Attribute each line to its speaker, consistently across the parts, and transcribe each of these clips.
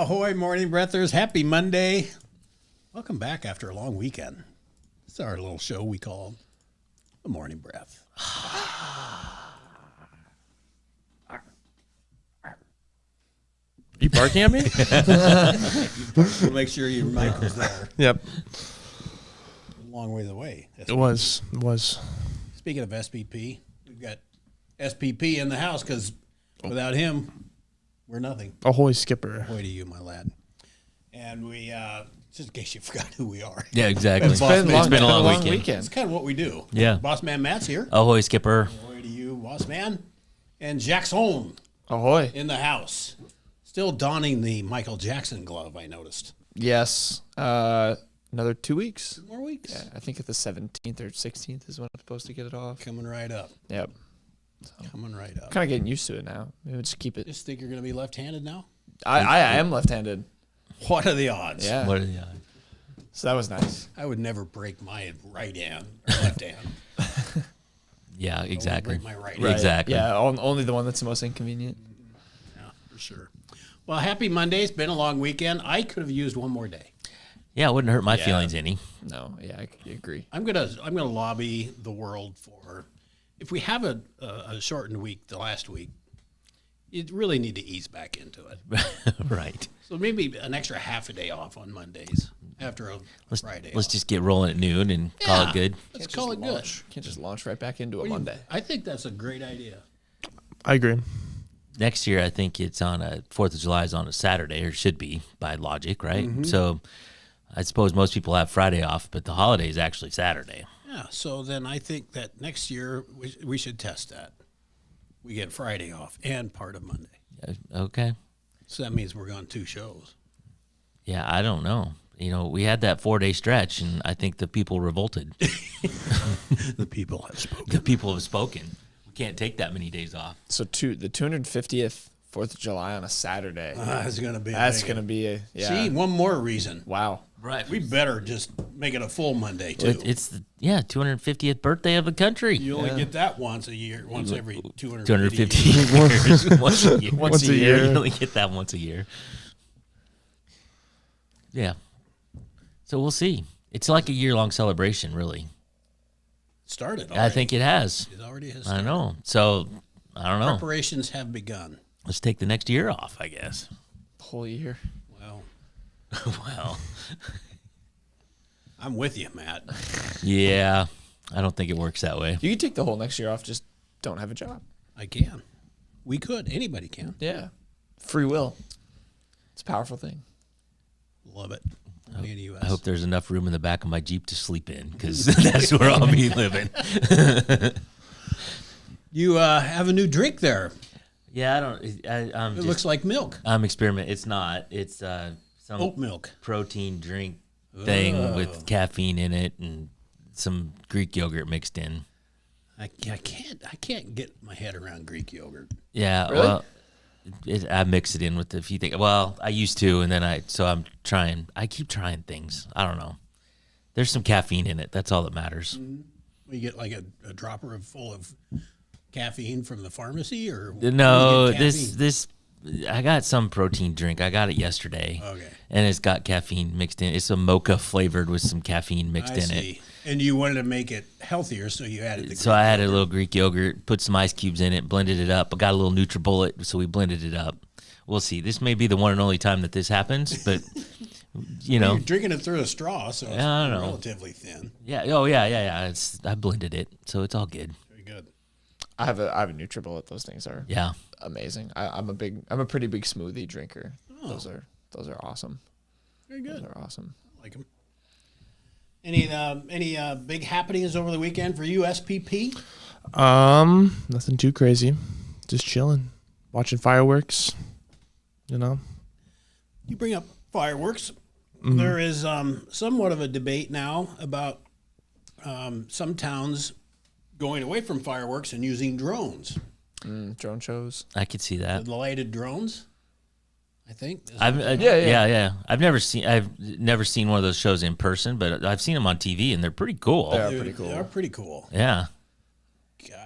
Speaker 1: Ahoy, morning breathers. Happy Monday. Welcome back after a long weekend. It's our little show we call The Morning Breath.
Speaker 2: Are you barking at me?
Speaker 1: We'll make sure your mic is there.
Speaker 2: Yep.
Speaker 1: A long ways away.
Speaker 2: It was.
Speaker 1: Speaking of SPP, we've got SPP in the house because without him, we're nothing.
Speaker 2: Ahoy, Skipper.
Speaker 1: Ahoy to you, my lad. And we, just in case you forgot who we are,
Speaker 3: Yeah, exactly.
Speaker 1: It's been
Speaker 3: a long
Speaker 1: it's
Speaker 3: weekend.
Speaker 1: kind of what we do.
Speaker 3: Yeah.
Speaker 1: Boss Man Matt's here.
Speaker 3: Ahoy, Skipper.
Speaker 1: Ahoy to you, Boss Man. And Jackson
Speaker 2: Ahoy.
Speaker 1: in the house. Still donning the Michael Jackson glove, I noticed.
Speaker 4: Yes. Another 2 weeks.
Speaker 1: 2 more weeks.
Speaker 4: Yeah, I think at the 17th or 16th is when I'm supposed to get it off.
Speaker 1: Coming right up.
Speaker 4: Yep.
Speaker 1: Coming right up.
Speaker 4: Kind of getting used to it now. Maybe just keep it.
Speaker 1: Just think you're going to be left-handed now?
Speaker 4: I am left-handed.
Speaker 1: What are the odds?
Speaker 4: Yeah.
Speaker 3: What are the odds?
Speaker 4: So that was nice.
Speaker 1: I would never break my right hand or left hand.
Speaker 3: Yeah, exactly.
Speaker 1: Break my right
Speaker 4: Right.
Speaker 1: hand.
Speaker 3: Exactly.
Speaker 4: Yeah. Only the one that's the most inconvenient.
Speaker 1: Yeah, for sure. Well, happy Monday. It's been a long weekend. I could have used one more day.
Speaker 3: Yeah, it wouldn't hurt my
Speaker 4: Yeah.
Speaker 3: feelings any.
Speaker 4: No. Yeah, I agree.
Speaker 1: I'm gonna lobby the world for, if we have a shortened week the last week, you really need to ease back into it.
Speaker 3: Right.
Speaker 1: So maybe an extra half a day off on Mondays after a Friday.
Speaker 3: Let's
Speaker 1: off.
Speaker 3: just get rolling at noon and call
Speaker 1: Yeah,
Speaker 3: it good.
Speaker 1: Let's
Speaker 4: Can't
Speaker 1: call
Speaker 4: just
Speaker 1: it good.
Speaker 4: launch- Can't just launch right back into a
Speaker 1: What do you-
Speaker 4: Monday.
Speaker 1: I think that's a great idea.
Speaker 2: I agree.
Speaker 3: Next year, I think it's on a 4th of July is on a Saturday, or should be by logic, right?
Speaker 1: Mm-hmm.
Speaker 3: So I suppose most people have Friday off, but the holiday is actually Saturday.
Speaker 1: Yeah. So then I think that next year we should test that. We get Friday off and part of Monday.
Speaker 3: Yeah, okay.
Speaker 1: So that means we're on 2 shows.
Speaker 3: Yeah, I don't know. You know, we had that 4-day stretch, and I think the people revolted.
Speaker 1: The people have spoken.
Speaker 3: The people have spoken. We can't take that many days off.
Speaker 4: So the 250th 4th of July on a Saturday.
Speaker 1: That's going to be.
Speaker 4: That's going to be a
Speaker 1: See, one more reason.
Speaker 4: Wow.
Speaker 3: Right.
Speaker 1: We better just make it a full Monday too.
Speaker 3: It's the 250th birthday of the country.
Speaker 1: You only get that once a year, once every
Speaker 3: 250
Speaker 1: years.
Speaker 3: years. Once a year.
Speaker 4: Once a year.
Speaker 3: You only get that once a year. Yeah. So we'll see. It's like a year-long celebration, really.
Speaker 1: Started.
Speaker 3: I think it has.
Speaker 1: it already has.
Speaker 3: I
Speaker 1: Started.
Speaker 3: know. So I don't know.
Speaker 1: Preparations have begun.
Speaker 3: Let's take the next year off, I guess.
Speaker 4: Whole year.
Speaker 1: Well,
Speaker 3: Well,
Speaker 1: I'm with you, Matt.
Speaker 3: yeah. I don't think it works that way.
Speaker 4: You can take the whole next year off. Just don't have a job.
Speaker 1: I can. We could. Anybody can.
Speaker 4: Yeah. Free will. It's a powerful thing.
Speaker 1: Love it. Only in the U.S.
Speaker 3: I hope there's enough room in the back of my Jeep to sleep in, because that's where I'll be living.
Speaker 1: You have a new drink there.
Speaker 3: Yeah, I'm
Speaker 1: It
Speaker 3: just,
Speaker 1: looks like milk.
Speaker 3: I'm experimenting. It's not. It's some
Speaker 1: Oat milk.
Speaker 3: protein drink thing with caffeine in it and some Greek yogurt mixed in.
Speaker 1: I can't get my head around Greek yogurt.
Speaker 3: Yeah,
Speaker 4: Really?
Speaker 3: well, I mix it in with a few things. Well, I used to, and then I'm trying. I keep trying things. I don't know. There's some caffeine in it. That's all that matters.
Speaker 1: You get like a dropper full of caffeine from the pharmacy, or
Speaker 3: No,
Speaker 1: you get caffeine?
Speaker 3: this. I got some protein drink. I got it yesterday.
Speaker 1: Okay.
Speaker 3: And it's got caffeine mixed in. It's a mocha flavored with some caffeine mixed
Speaker 1: I
Speaker 3: in
Speaker 1: see.
Speaker 3: it.
Speaker 1: And you wanted to make it healthier, so you added the.
Speaker 3: So I added a little Greek yogurt, put some ice cubes in it, blended it up. I got a little NutriBullet, so we blended it up. We'll see. This may be the one and only time that this happens, but you know,
Speaker 1: You're drinking it through a straw, so it's
Speaker 3: Yeah, I don't know.
Speaker 1: relatively thin.
Speaker 3: yeah. Oh yeah. I blended it, so it's all good.
Speaker 1: Very good.
Speaker 4: I have a NutriBullet. Those things are
Speaker 3: Yeah.
Speaker 4: amazing. I'm a pretty big smoothie drinker. Those are awesome.
Speaker 1: Very
Speaker 4: Those
Speaker 1: good.
Speaker 4: are awesome.
Speaker 1: I like them. Any big happenings over the weekend for you, SPP?
Speaker 2: Nothing too crazy. Just chilling, watching fireworks. You know.
Speaker 1: You bring up fireworks. There is somewhat of a debate now about some towns going away from fireworks and using drones,
Speaker 4: Drone shows.
Speaker 3: I could see that.
Speaker 1: the lighted drones. I think.
Speaker 3: Yeah. I've never seen one of those shows in person, but I've seen them on TV, and they're pretty cool.
Speaker 4: They are pretty cool.
Speaker 1: They are pretty cool.
Speaker 3: Yeah.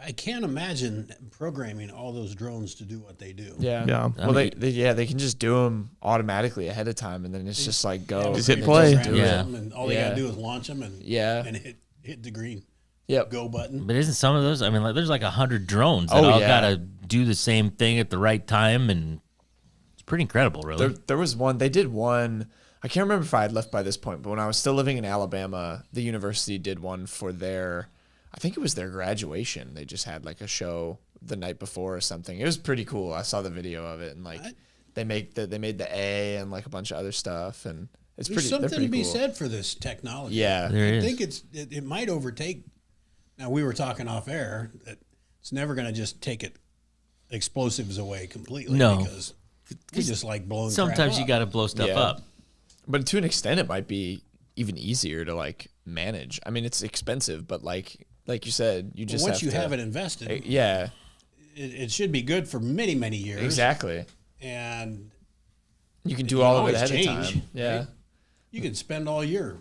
Speaker 1: I can't imagine programming all those drones to do what they do.
Speaker 4: Yeah.
Speaker 2: Yeah.
Speaker 4: Well, they can just do them automatically ahead of time, and then it's just like go.
Speaker 2: Just hit
Speaker 4: and
Speaker 2: play.
Speaker 4: just do
Speaker 3: Yeah.
Speaker 4: it.
Speaker 1: And all they
Speaker 4: Yeah.
Speaker 1: gotta do is launch them and
Speaker 4: Yeah.
Speaker 1: and hit the green
Speaker 4: Yep.
Speaker 1: go button.
Speaker 3: But isn't some of those? I mean, like there's like 100 drones that
Speaker 4: Oh,
Speaker 3: all
Speaker 4: yeah.
Speaker 3: gotta do the same thing at the right time, and it's pretty incredible, really.
Speaker 4: There was one. They did one. I can't remember if I had left by this point, but when I was still living in Alabama, the university did one for their. I think it was their graduation. They just had like a show the night before or something. It was pretty cool. I saw the video of it, and like they made the A and like a bunch of other stuff, and it's
Speaker 1: There's
Speaker 4: pretty. They're
Speaker 1: something
Speaker 4: pretty
Speaker 1: to be
Speaker 4: cool.
Speaker 1: said for this technology.
Speaker 4: Yeah.
Speaker 3: There
Speaker 1: I
Speaker 3: is.
Speaker 1: think it might overtake. Now we were talking off air that it's never going to just take it explosives away completely.
Speaker 3: No.
Speaker 1: Because we just like blowing.
Speaker 3: Sometimes
Speaker 1: crap
Speaker 3: you
Speaker 1: up.
Speaker 3: got to blow stuff
Speaker 4: Yeah.
Speaker 3: up.
Speaker 4: But to an extent, it might be even easier to like manage. I mean, it's expensive, but like you said, you
Speaker 1: But
Speaker 4: just
Speaker 1: once
Speaker 4: have
Speaker 1: you
Speaker 4: to,
Speaker 1: have it invested,
Speaker 4: Yeah,
Speaker 1: it should be good for many many years.
Speaker 4: exactly.
Speaker 1: And
Speaker 4: You can
Speaker 1: You
Speaker 4: do
Speaker 1: can
Speaker 4: all of it
Speaker 1: always
Speaker 4: ahead of
Speaker 1: change,
Speaker 4: time. Yeah.
Speaker 1: right? you can spend all year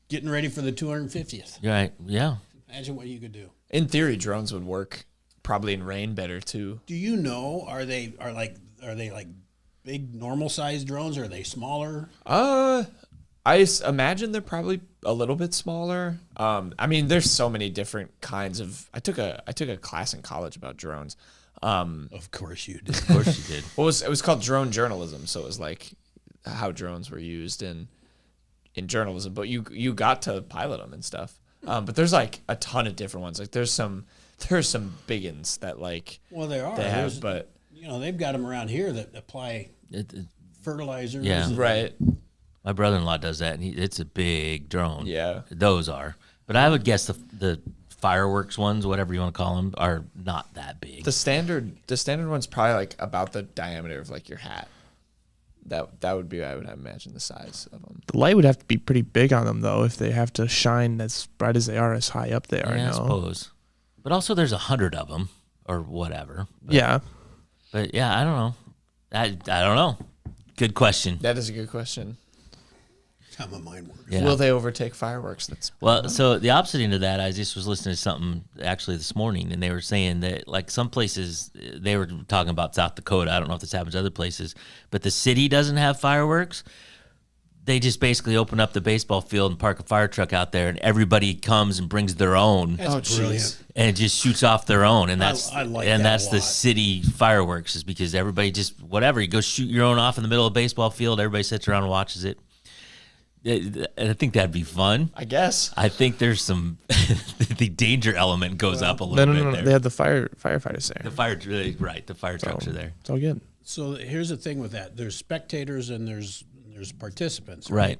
Speaker 1: getting ready for the 250th.
Speaker 3: Right? Yeah.
Speaker 1: Imagine what you could do.
Speaker 4: In theory, drones would work probably in rain better too.
Speaker 1: Do you know? Are they like big normal sized drones? Or are they smaller?
Speaker 4: Imagine they're probably a little bit smaller. I mean, there's so many different kinds of. I took a class in college about drones.
Speaker 1: Of course you did.
Speaker 3: Of course you did.
Speaker 4: Well, it was called drone journalism, so it was like how drones were used in journalism. But you got to pilot them and stuff. But there's like a ton of different ones. Like there's some big ones that like
Speaker 1: Well, there are.
Speaker 4: they
Speaker 1: There's-
Speaker 4: have, but
Speaker 1: they've got them around here that apply
Speaker 3: It-
Speaker 1: fertilizers.
Speaker 3: Yeah.
Speaker 1: and-
Speaker 4: right.
Speaker 3: my brother-in-law does that, and it's a big drone.
Speaker 4: Yeah.
Speaker 3: Those are. But I would guess the fireworks ones, whatever you want to call them, are not that big.
Speaker 4: The standard one's probably like about the diameter of like your hat. That would be, I would imagine, the size of them.
Speaker 2: The light would have to be pretty big on them though, if they have to shine as bright as they are, as high up they are.
Speaker 3: Yeah, I
Speaker 2: now.
Speaker 3: suppose. But also, there's 100 of them or whatever. But,
Speaker 2: Yeah.
Speaker 3: But yeah, I don't know. I don't know. Good question.
Speaker 4: That is a good question.
Speaker 1: How my mind works.
Speaker 3: Yeah.
Speaker 4: Will they overtake fireworks? That's
Speaker 3: Well, so the opposite end of that, I just was listening to something actually this morning, and they were saying that like some places, they were talking about South Dakota. I don't know if this happens other places, but the city doesn't have fireworks. They just basically open up the baseball field and park a fire truck out there, and everybody comes and brings their own
Speaker 1: That's brilliant.
Speaker 3: and just shoots off their own, and that's
Speaker 1: I like that a
Speaker 3: that's the
Speaker 1: lot.
Speaker 3: city fireworks, is because everybody just whatever, you go shoot your own off in the middle of a baseball field. Everybody sits around and watches it. I think that'd be fun.
Speaker 4: I guess.
Speaker 3: I think there's some the danger element goes up a
Speaker 2: No,
Speaker 3: little
Speaker 2: no,
Speaker 3: bit
Speaker 2: no,
Speaker 3: there.
Speaker 2: They had the firefighters there.
Speaker 3: The fire, right? The fire trucks are there,
Speaker 2: It's all good.
Speaker 1: So here's the thing with that: there's spectators and there's participants.
Speaker 3: right?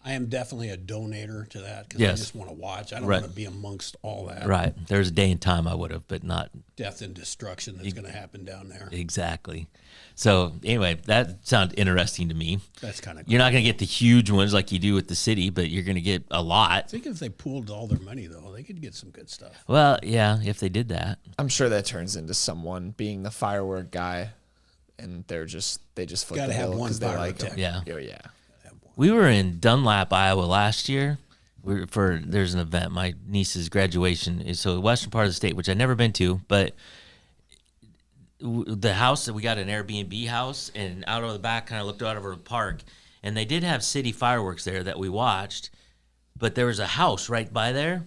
Speaker 1: I am definitely a donator to that because
Speaker 3: Yes.
Speaker 1: I just want to watch. I don't
Speaker 3: Right.
Speaker 1: want to be amongst all that
Speaker 3: Right. There's a day and time I would have, but not
Speaker 1: death and destruction that's going to happen down there.
Speaker 3: exactly. So anyway, that sounded interesting to me.
Speaker 1: That's kind of cool.
Speaker 3: You're not going to get the huge ones like you do with the city, but you're going to get a
Speaker 1: I
Speaker 3: lot.
Speaker 1: think if they pooled all their money, though, they could get some good stuff.
Speaker 3: Well, yeah, if they did that.
Speaker 4: I'm sure that turns into someone being the firework guy, and they just flip
Speaker 1: Gotta
Speaker 4: the
Speaker 1: have
Speaker 4: bill
Speaker 1: one
Speaker 4: 'cause they like
Speaker 1: pyrotech.
Speaker 4: them.
Speaker 3: Yeah.
Speaker 4: Oh, yeah.
Speaker 3: We were in Dunlap, Iowa last year. There's an event, my niece's graduation is so the western part of the state, which I've never been to, but the house that we got an Airbnb house, and out over the back, kind of looked out over the park, and they did have city fireworks there that we watched, but there was a house right by there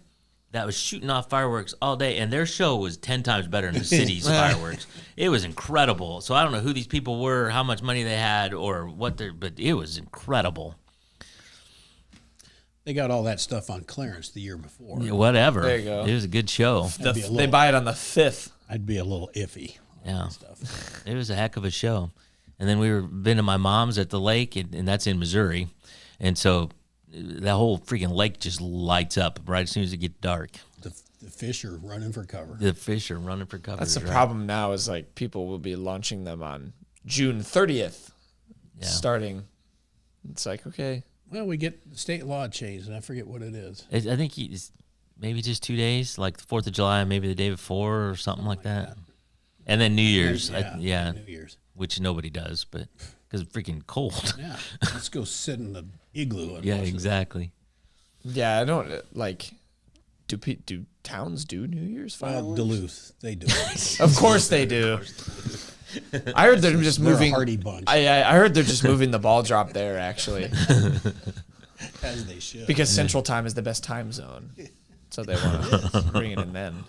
Speaker 3: that was shooting off fireworks all day, and their show was 10 times better than the city's fireworks. It was incredible. So I don't know who these people were, how much money they had, or what but it was incredible.
Speaker 1: They got all that stuff on clearance the year before.
Speaker 3: Yeah, whatever.
Speaker 4: There you go.
Speaker 3: It was a good show.
Speaker 1: I'd be a
Speaker 4: They
Speaker 1: little,
Speaker 4: buy it on the 5th.
Speaker 1: I'd be a little iffy. on
Speaker 3: Yeah.
Speaker 1: that stuff.
Speaker 3: It was a heck of a show. And then been to my mom's at the lake, and that's in Missouri. And so that whole freaking lake just lights up right as soon as it gets dark.
Speaker 1: The fish are running for cover.
Speaker 3: The fish are running for cover.
Speaker 4: That's the
Speaker 3: right?
Speaker 4: problem now is like people will be launching them on June 30th
Speaker 3: Yeah.
Speaker 4: starting. It's like, okay.
Speaker 1: Well, we get the state law changed, and I forget what it is.
Speaker 3: I think it's maybe just 2 days, like the 4th of July, maybe the day before or something like that. And then New Year's. Yeah.
Speaker 1: New Year's.
Speaker 3: Which nobody does, but because it's freaking cold.
Speaker 1: Yeah, let's go sit in the igloo. And
Speaker 3: Yeah,
Speaker 1: watch it.
Speaker 3: exactly.
Speaker 4: Yeah, I don't like do towns do New Year's fireworks?
Speaker 1: Duluth, they do.
Speaker 4: Of course they do. I heard they're just
Speaker 1: They're a
Speaker 4: moving.
Speaker 1: hardy bunch.
Speaker 4: I heard they're just moving the ball drop there actually,
Speaker 1: As they should.
Speaker 4: because Central Time is the best time zone, so they want to bring it in then.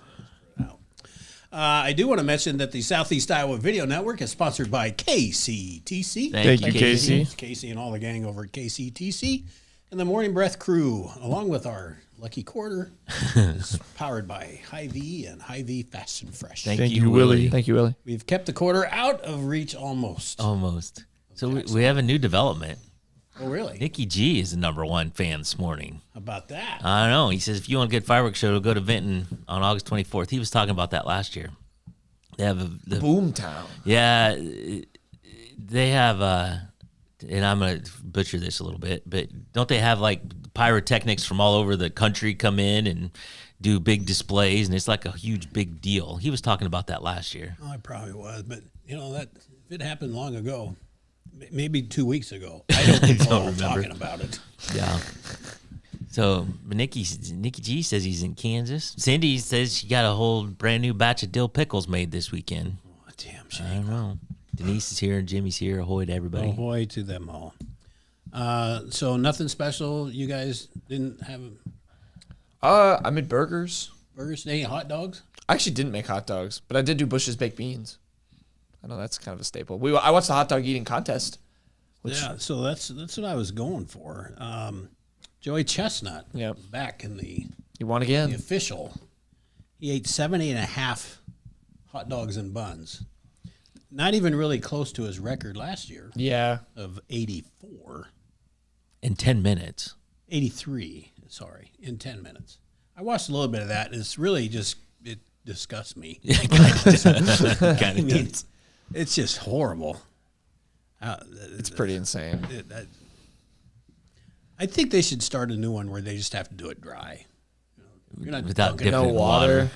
Speaker 1: I do want to mention that the Southeast Iowa Video Network is sponsored by KCTC.
Speaker 2: Thank you, Casey.
Speaker 1: Casey and all the gang over at KCTC. And the Morning Breath crew, along with our Lucky Quarter, is powered by Hy-Vee and Hy-Vee Fast and Fresh.
Speaker 2: Thank you, Willie.
Speaker 4: Thank you, Willie.
Speaker 1: We've kept the quarter out of reach almost.
Speaker 3: Almost. So we have a new development.
Speaker 1: Oh, really?
Speaker 3: Nikki G is the #1 fan this morning.
Speaker 1: How about that?
Speaker 3: I don't know. He says if you want a good fireworks show, go to Vinton on August 24th. He was talking about that last year. They have the
Speaker 4: Boomtown.
Speaker 3: yeah, they have and I'm gonna butcher this a little bit, but don't they have like pyrotechnics from all over the country come in and do big displays, and it's like a huge big deal. He was talking about that last year.
Speaker 1: Oh, I probably was, but that if it happened long ago, maybe 2 weeks ago. I don't recall
Speaker 3: remember.
Speaker 1: talking about it.
Speaker 3: Yeah. So Nikki G says he's in Kansas. Cindy says she got a whole brand new batch of dill pickles made this weekend.
Speaker 1: Oh, damn
Speaker 3: I
Speaker 1: shame.
Speaker 3: don't know. Denise is here and Jimmy's here. Ahoy to everybody.
Speaker 1: Ahoy to them all. So nothing special. You guys didn't have
Speaker 4: I made burgers.
Speaker 1: burgers, any hot dogs?
Speaker 4: I actually didn't make hot dogs, but I did do Bush's baked beans. I know that's kind of a staple. I watched the hot dog eating contest.
Speaker 1: Yeah, so that's what I was going for. Joey Chestnut,
Speaker 4: Yep.
Speaker 1: back in the
Speaker 4: You won again.
Speaker 1: official. He ate 70.5 hot dogs and buns. Not even really close to his record last year
Speaker 4: Yeah.
Speaker 1: of 84.
Speaker 3: In 10 minutes.
Speaker 1: 83, sorry, in 10 minutes. I watched a little bit of that, and it's really just, it disgusts me. I mean, it's just horrible.
Speaker 4: It's pretty insane.
Speaker 1: I think they should start a new one where they just have to do it dry. You're not
Speaker 3: Without
Speaker 1: dunking
Speaker 3: dipping
Speaker 1: it.
Speaker 4: No
Speaker 3: in
Speaker 4: water.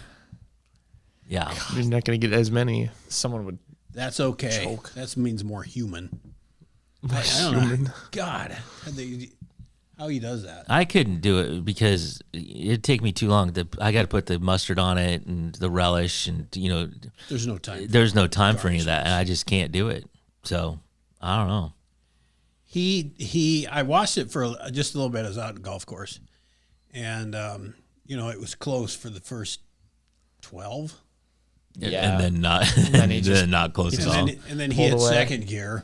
Speaker 3: Yeah.
Speaker 2: You're not going to get as many.
Speaker 4: Someone would.
Speaker 1: That's okay.
Speaker 4: Choke.
Speaker 1: That means more human. I don't know. God, how he does that.
Speaker 3: I couldn't do it because it'd take me too long. I got to put the mustard on it and the relish, and
Speaker 1: There's no time.
Speaker 3: there's no time for any of that, and I just can't do it. So I don't know.
Speaker 1: I watched it for just a little bit. I was out at the golf course, and it was close for the first 12,
Speaker 4: Yeah.
Speaker 3: And then not,
Speaker 4: then he
Speaker 3: then
Speaker 4: just-
Speaker 3: not close at all.
Speaker 1: and then he
Speaker 4: Pulled
Speaker 1: had
Speaker 4: away.
Speaker 1: second gear,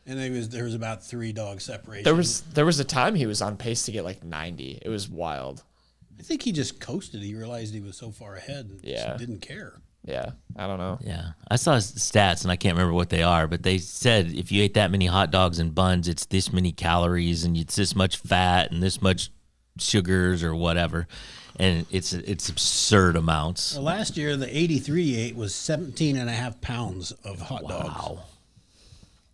Speaker 1: and there was about 3 dog separation.
Speaker 4: There was a time he was on pace to get like 90. It was wild.
Speaker 1: I think he just coasted. He realized he was so far ahead, and
Speaker 4: Yeah.
Speaker 1: just didn't care.
Speaker 4: Yeah. I don't know.
Speaker 3: Yeah, I saw his stats, and I can't remember what they are, but they said if you ate that many hot dogs and buns, it's this many calories, and it's this much fat and this much sugars or whatever, and it's absurd amounts.
Speaker 1: Well, last year, the 83 he ate was 17.5 pounds of hot dogs.
Speaker 3: Wow,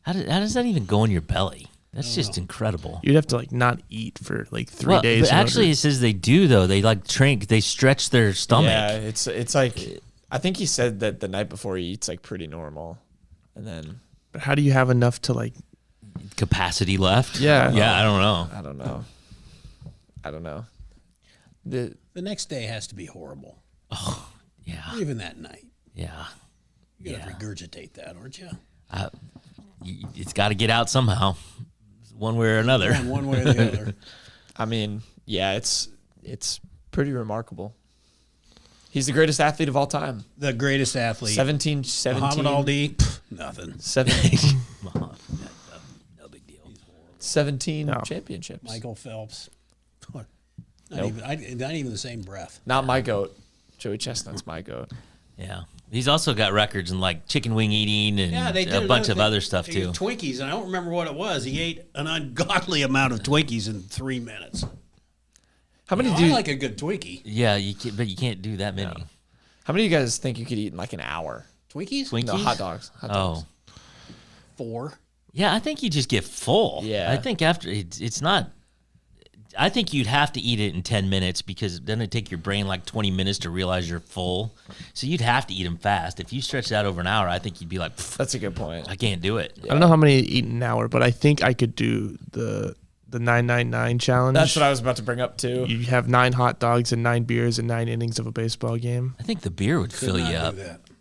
Speaker 3: how does that even go in your belly? That's just incredible.
Speaker 2: You'd have to like not eat for like 3 days.
Speaker 3: But
Speaker 2: in
Speaker 3: actually,
Speaker 2: order-
Speaker 3: it says they do though. They like they stretch their stomach.
Speaker 4: Yeah. It's like, I think he said that the night before he eats like pretty normal. And then,
Speaker 2: but how do you have enough to like?
Speaker 3: Capacity left.
Speaker 2: Yeah.
Speaker 3: yeah. I don't know.
Speaker 4: I don't know.
Speaker 1: The next day has to be horrible.
Speaker 3: Yeah,
Speaker 1: Even that night.
Speaker 3: yeah.
Speaker 1: You got to regurgitate that, aren't you?
Speaker 3: It's got to get out somehow, one way or another.
Speaker 1: One way or the other.
Speaker 4: I mean, yeah, it's pretty remarkable. He's the greatest athlete of all time.
Speaker 1: The greatest athlete.
Speaker 4: 17
Speaker 1: Muhammad Ali, nothing.
Speaker 4: 17,
Speaker 3: No big deal.
Speaker 4: 17
Speaker 2: No.
Speaker 4: championships.
Speaker 1: Michael Phelps. Not,
Speaker 4: Nope.
Speaker 1: not even the same breath.
Speaker 4: Not my goat. Joey Chestnut's my goat.
Speaker 3: Yeah, he's also got records in like chicken wing eating and
Speaker 1: Yeah, they did
Speaker 3: a bunch of
Speaker 1: another
Speaker 3: other
Speaker 1: thing.
Speaker 3: stuff
Speaker 1: They
Speaker 3: too.
Speaker 1: ate Twinkies, and I don't remember what it was. He ate an ungodly amount of Twinkies in 3 minutes.
Speaker 4: How many
Speaker 1: I like a good Twinkie.
Speaker 3: Yeah, but you can't do that many.
Speaker 4: How many of you guys think you could eat in like an hour?
Speaker 1: Twinkies?
Speaker 3: Twinkies?
Speaker 4: No, hot dogs. Hot dogs.
Speaker 3: Oh,
Speaker 1: 4.
Speaker 3: yeah. I think you just get full.
Speaker 4: Yeah.
Speaker 3: I think after it's not. I think you'd have to eat it in 10 minutes because then it'd take your brain like 20 minutes to realize you're full. So you'd have to eat them fast. If you stretch it out over an hour, I think you'd be like,
Speaker 4: That's a good point.
Speaker 3: I can't do it.
Speaker 2: I don't know how many eat in an hour, but I think I could do the the 999 challenge.
Speaker 4: That's what I was about to bring up too.
Speaker 2: You have 9 hot dogs and 9 beers and 9 innings of a baseball game.
Speaker 3: I think the beer would fill you up.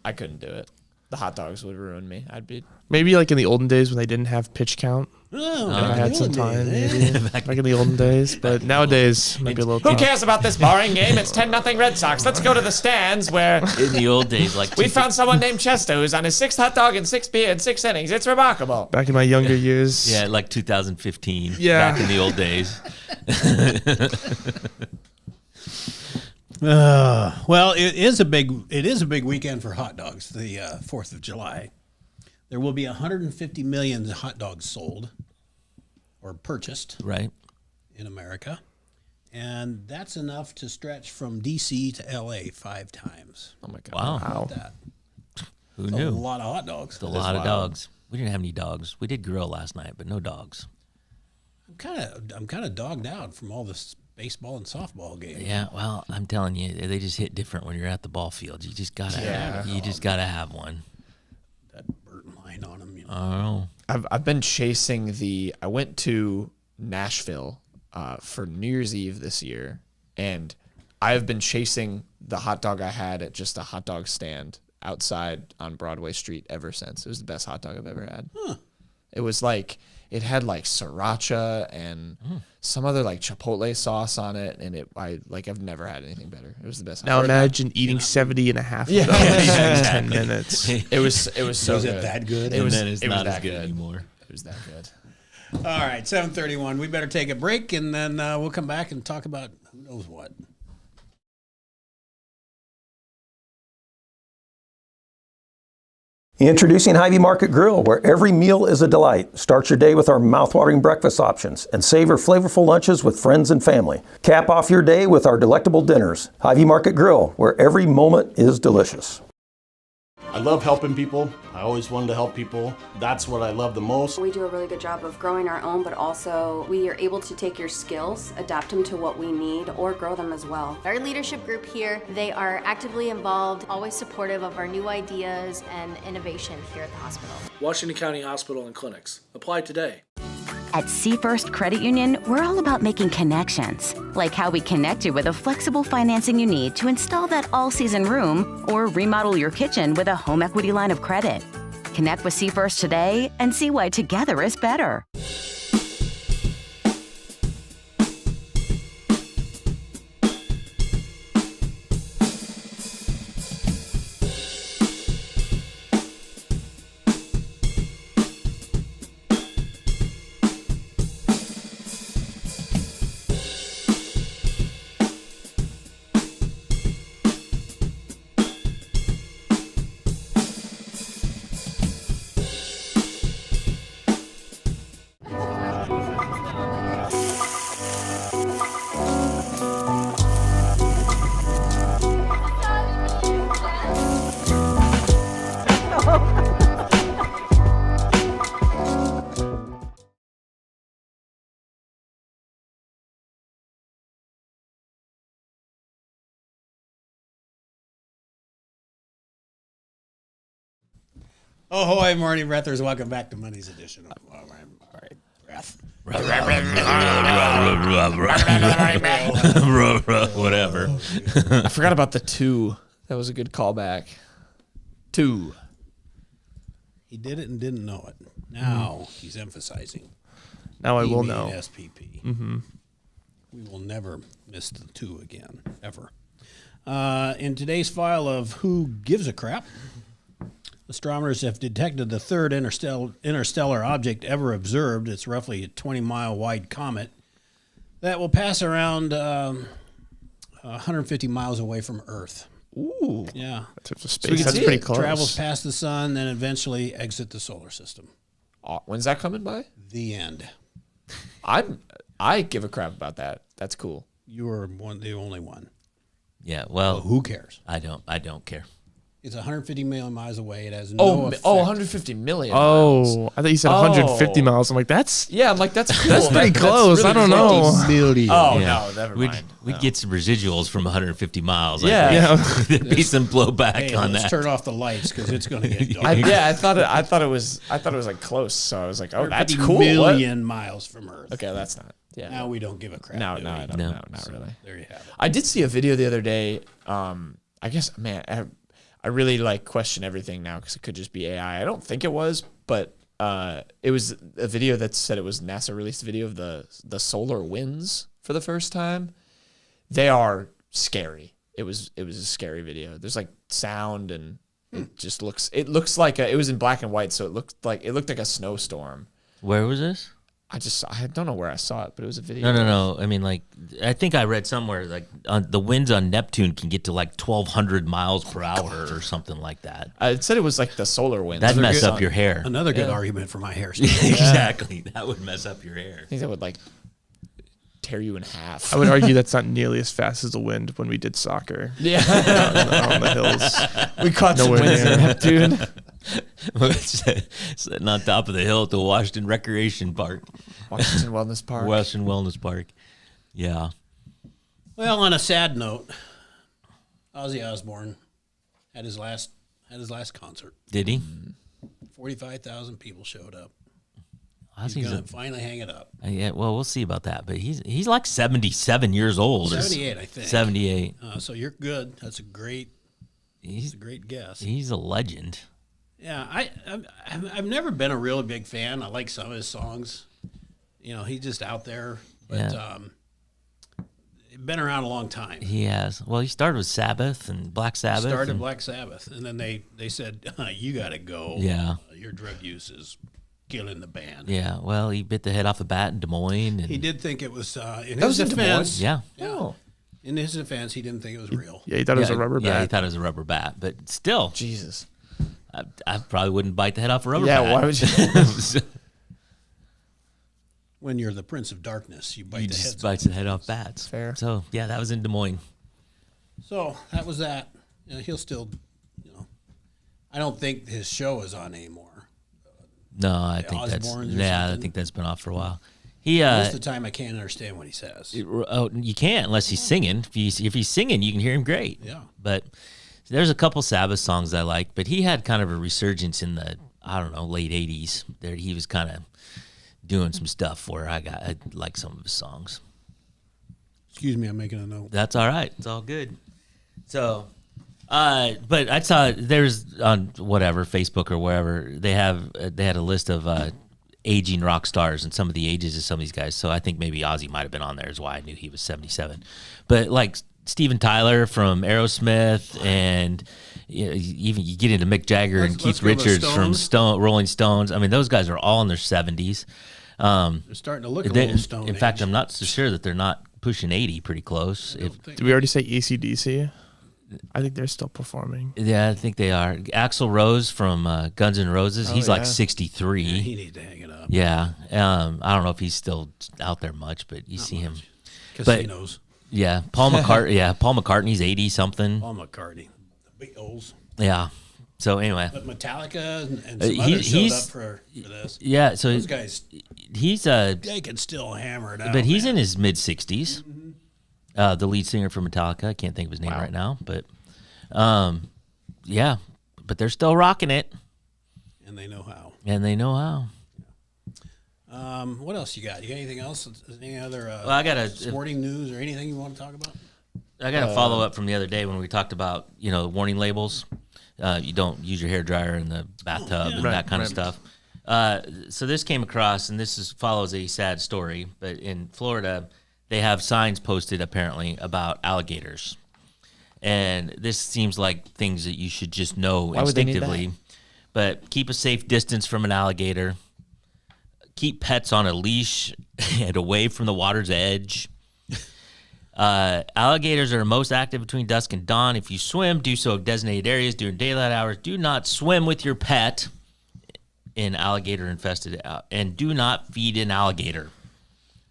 Speaker 4: I couldn't do it. The hot dogs would ruin me. I'd be.
Speaker 2: Maybe like in the olden days when they didn't have pitch count.
Speaker 1: Oh,
Speaker 2: I had some time, maybe back in the olden days. But nowadays, might be a little
Speaker 4: Who
Speaker 2: tough.
Speaker 4: cares about this boring game? It's 10-0 Red Sox. Let's go to the stands where
Speaker 3: In the old days, like
Speaker 4: we found someone named Chester who's on his 6th hot dog and 6 beer in 6 innings. It's remarkable.
Speaker 2: Back in my younger years.
Speaker 3: yeah, like 2015.
Speaker 2: Yeah.
Speaker 3: Back in the old days.
Speaker 1: Well, it is a big weekend for hot dogs. The 4th of July. There will be 150 million hot dogs sold or purchased
Speaker 3: Right.
Speaker 1: in America, and that's enough to stretch from D.C. to L.A. 5 times.
Speaker 4: Oh my god.
Speaker 3: Wow.
Speaker 2: Wow.
Speaker 1: That
Speaker 3: Who
Speaker 1: a
Speaker 3: knew?
Speaker 1: lot of hot dogs.
Speaker 3: A lot of dogs. We didn't have any dogs. We did grill last night, but no dogs.
Speaker 1: I'm kind of dogged out from all this baseball and softball games.
Speaker 3: Yeah, well, I'm telling you, they just hit different when you're at the ball field. You just gotta, have one.
Speaker 1: That Burton line on them. You know.
Speaker 3: Oh,
Speaker 4: I've been chasing I went to Nashville for New Year's Eve this year, and I have been chasing the hot dog I had at just a hot dog stand outside on Broadway Street ever since. It was the best hot dog I've ever had.
Speaker 1: Huh.
Speaker 4: It was like, it had like sriracha and some other like chipotle sauce on it, and I've never had anything better. It was the best.
Speaker 2: Now
Speaker 4: hot dog.
Speaker 2: imagine eating 70 and a half of
Speaker 4: Yeah.
Speaker 2: those in
Speaker 4: Yeah,
Speaker 2: 10 minutes.
Speaker 4: It was so
Speaker 1: Was
Speaker 4: good.
Speaker 1: it that good?
Speaker 3: and
Speaker 4: was-
Speaker 3: then it's
Speaker 4: it was
Speaker 3: not as
Speaker 4: that
Speaker 3: good
Speaker 4: good.
Speaker 3: anymore.
Speaker 4: It was that good.
Speaker 1: All right, 7:31. We better take a break, and then we'll come back and talk about who knows what.
Speaker 5: Introducing Hy-Vee Market Grill, where every meal is a delight. Start your day with our mouthwatering breakfast options and savor flavorful lunches with friends and family. Cap off your day with our delectable dinners. Hy-Vee Market Grill, where every moment is delicious.
Speaker 6: I love helping people. I always wanted to help people. That's what I love the most.
Speaker 7: We do a really good job of growing our own, but also we are able to take your skills, adapt them to what we need, or grow them as well.
Speaker 8: Our leadership group here, they are actively involved, always supportive of our new ideas and innovation here at the hospital.
Speaker 9: Washington County Hospital and Clinics. Apply today.
Speaker 10: At Seafirst Credit Union, we're all about making connections, like how we connect you with the flexible financing you need to install that all-season room or remodel your kitchen with a home equity line of credit. Connect with Seafirst today and see why together is better.
Speaker 1: Ahoy, morning breathers. Welcome back to Monday's edition of All right, Breath.
Speaker 3: Whatever.
Speaker 4: I forgot about the 2. That was a good callback. 2.
Speaker 1: He did it and didn't know it. Now he's emphasizing.
Speaker 2: Now I
Speaker 1: He
Speaker 2: will
Speaker 1: made
Speaker 2: know.
Speaker 1: SPP. We will never miss the 2 again, ever. In today's file of Who Gives a Crap, astronomers have detected the third interstellar object ever observed. It's roughly a 20-mile wide comet that will pass around 150 miles away from Earth.
Speaker 4: Ooh.
Speaker 1: Yeah.
Speaker 2: In terms of
Speaker 4: we
Speaker 2: space,
Speaker 4: can
Speaker 2: that's
Speaker 4: see
Speaker 2: pretty
Speaker 4: it.
Speaker 2: close.
Speaker 1: Travels past the sun, then eventually exit the solar system.
Speaker 4: When's that coming by?
Speaker 1: The end.
Speaker 4: I give a crap about that. That's cool.
Speaker 1: You are the only one.
Speaker 3: Yeah, well,
Speaker 1: Who cares?
Speaker 3: I don't care.
Speaker 1: It's 150 million miles away. It has no effect.
Speaker 4: 150 million. miles.
Speaker 2: Oh, I thought you said 150
Speaker 4: Oh.
Speaker 2: miles. I'm like, that's
Speaker 4: Yeah, I'm like, that's cool.
Speaker 2: That's pretty close. I don't know.
Speaker 1: Million.
Speaker 4: Oh,
Speaker 3: Yeah.
Speaker 4: no, never mind.
Speaker 3: We'd get some residuals from 150 miles.
Speaker 4: Yeah.
Speaker 2: yeah.
Speaker 3: There'd be some blowback
Speaker 1: Hey,
Speaker 3: on
Speaker 1: let's
Speaker 3: that.
Speaker 1: turn off the lights because it's going to get dark.
Speaker 4: I thought it was like close. So I was like, oh, that's
Speaker 1: 150
Speaker 4: cool. What?
Speaker 1: million miles from Earth.
Speaker 4: Okay, that's not. Yeah.
Speaker 1: Now we don't give a crap.
Speaker 4: No,
Speaker 1: do
Speaker 4: no,
Speaker 1: we?
Speaker 4: I don't,
Speaker 3: No.
Speaker 4: no, not really.
Speaker 1: There you have it.
Speaker 4: I did see a video the other day. I guess, man, I really like question everything now because it could just be AI. I don't think it was, but it was a video that said it was NASA released a video of the solar winds for the first time. They are scary. It was a scary video. There's like sound and it looks like it was in black and white, so it looked like a snowstorm.
Speaker 3: Where was this?
Speaker 4: I don't know where I saw it, but it was a video.
Speaker 3: No. I mean, like, I think I read somewhere like the winds on Neptune can get to like 1,200 miles per hour or something like that.
Speaker 4: It said it was like the solar winds.
Speaker 3: That'd mess
Speaker 4: Good
Speaker 3: up
Speaker 4: on-
Speaker 3: your hair.
Speaker 1: Another good argument for my hairstyle.
Speaker 3: Exactly. That would mess up your hair.
Speaker 4: I think that would like tear you in half.
Speaker 2: I would argue that's not nearly as fast as the wind when we did soccer.
Speaker 4: Yeah.
Speaker 2: on the hills.
Speaker 4: We caught some
Speaker 2: Nowhere
Speaker 4: winds
Speaker 2: near.
Speaker 4: in Neptune.
Speaker 3: Sitting on top of the hill at the Washington Recreation Park,
Speaker 4: Washington Wellness Park.
Speaker 3: Western Wellness Park. Yeah.
Speaker 1: Well, on a sad note, Ozzy Osbourne had his last concert.
Speaker 3: Did he?
Speaker 1: 45,000 people showed up.
Speaker 3: Ozzy's
Speaker 1: He's gonna finally hang it up.
Speaker 3: yeah. Well, we'll see about that. But he's like 77 years old.
Speaker 1: 78, I think.
Speaker 3: 78.
Speaker 1: So you're good. That's a great guess.
Speaker 3: He's a legend.
Speaker 1: Yeah, I've never been a really big fan. I like some of his songs. You know, he's just out there, but
Speaker 3: Yeah.
Speaker 1: Been around a long time.
Speaker 3: He has. Well, he started with Sabbath and Black Sabbath.
Speaker 1: Started
Speaker 3: and-
Speaker 1: Black Sabbath, and then they said, "You got to go.
Speaker 3: Yeah.
Speaker 1: Your drug use is killing the band."
Speaker 3: Yeah. Well, he bit the head off a bat in Des Moines. And
Speaker 1: He did think it was. In
Speaker 4: That
Speaker 1: his
Speaker 4: was in Des
Speaker 1: defense,
Speaker 3: Yeah.
Speaker 4: Oh,
Speaker 1: in his defense, he didn't think it was real.
Speaker 2: Yeah, he thought it was a rubber
Speaker 3: Yeah, he
Speaker 2: bat.
Speaker 3: thought it was a rubber bat, but still,
Speaker 4: Jesus.
Speaker 3: I probably wouldn't bite the head off a rubber
Speaker 4: Yeah,
Speaker 3: bat.
Speaker 4: why would you?
Speaker 1: When you're the Prince of Darkness, you bite
Speaker 3: You
Speaker 1: the
Speaker 3: just
Speaker 1: heads.
Speaker 3: bites the head off bats.
Speaker 4: Fair.
Speaker 3: So yeah, that was in Des Moines.
Speaker 1: So that was that. He'll still, I don't think his show is on anymore.
Speaker 3: No, I think that's
Speaker 1: Osbournes or
Speaker 3: I
Speaker 1: something?
Speaker 3: think that's been off for a while. He
Speaker 1: Most of the time, I can't understand what he says.
Speaker 3: you can't unless he's singing. If he's singing, you can hear him great.
Speaker 1: Yeah.
Speaker 3: But there's a couple Sabbath songs I like, but he had kind of a resurgence in the late '80s. There, he was kind of doing some stuff where I like some of his songs.
Speaker 1: Excuse me, I'm making a note.
Speaker 3: That's all right. It's all good. So, but I saw there's on whatever Facebook or wherever they had a list of aging rock stars and some of the ages of some of these guys. So I think maybe Ozzy might have been on there, is why I knew he was 77. But like Steven Tyler from Aerosmith, and even you get into Mick Jagger and
Speaker 1: Let's
Speaker 3: Keith
Speaker 1: go to
Speaker 3: Richards from
Speaker 1: Stones.
Speaker 3: Rolling Stones. I mean, those guys are all in their 70s.
Speaker 1: They're starting to look a little stone.
Speaker 3: In fact,
Speaker 1: age.
Speaker 3: I'm not so sure that they're not pushing 80 pretty close.
Speaker 2: Did we already say AC/DC? I think they're still performing.
Speaker 3: Yeah, I think they are. Axl Rose from Guns N' Roses, he's like
Speaker 4: yeah.
Speaker 3: 63.
Speaker 1: Yeah, he needs to hang it up.
Speaker 3: Yeah. I don't know if he's still out there much, but you see him.
Speaker 1: Casinos.
Speaker 3: Yeah, Paul McCartney's 80 something.
Speaker 1: Paul McCartney, the Beatles.
Speaker 3: Yeah. So anyway,
Speaker 1: But Metallica and some
Speaker 3: He-
Speaker 1: others showed
Speaker 3: he's-
Speaker 1: up for this.
Speaker 3: yeah, so
Speaker 1: Those guys,
Speaker 3: he's
Speaker 1: they can still hammer it out.
Speaker 3: but he's
Speaker 1: man.
Speaker 3: in his mid 60s. The lead singer for Metallica, I can't think of his name right now, but yeah, but they're still rocking it,
Speaker 1: and they know how.
Speaker 3: and they know how.
Speaker 1: What else you got? You got anything else? Any other
Speaker 3: I got a
Speaker 1: sporting news or anything you want to talk about?
Speaker 3: I got a follow up from the other day when we talked about warning labels. You don't use your hairdryer in the bathtub and that kind of stuff. So this came across, and follows a sad story. But in Florida, they have signs posted apparently about alligators, and this seems like things that you should just know
Speaker 4: Why would they need
Speaker 3: instinctively. But keep a safe distance from an alligator. Keep pets on a leash and away from the water's edge. Alligators are most active between dusk and dawn. If you swim, do so in designated areas during daylight hours. Do not swim with your pet in alligator infested, and do not feed an alligator.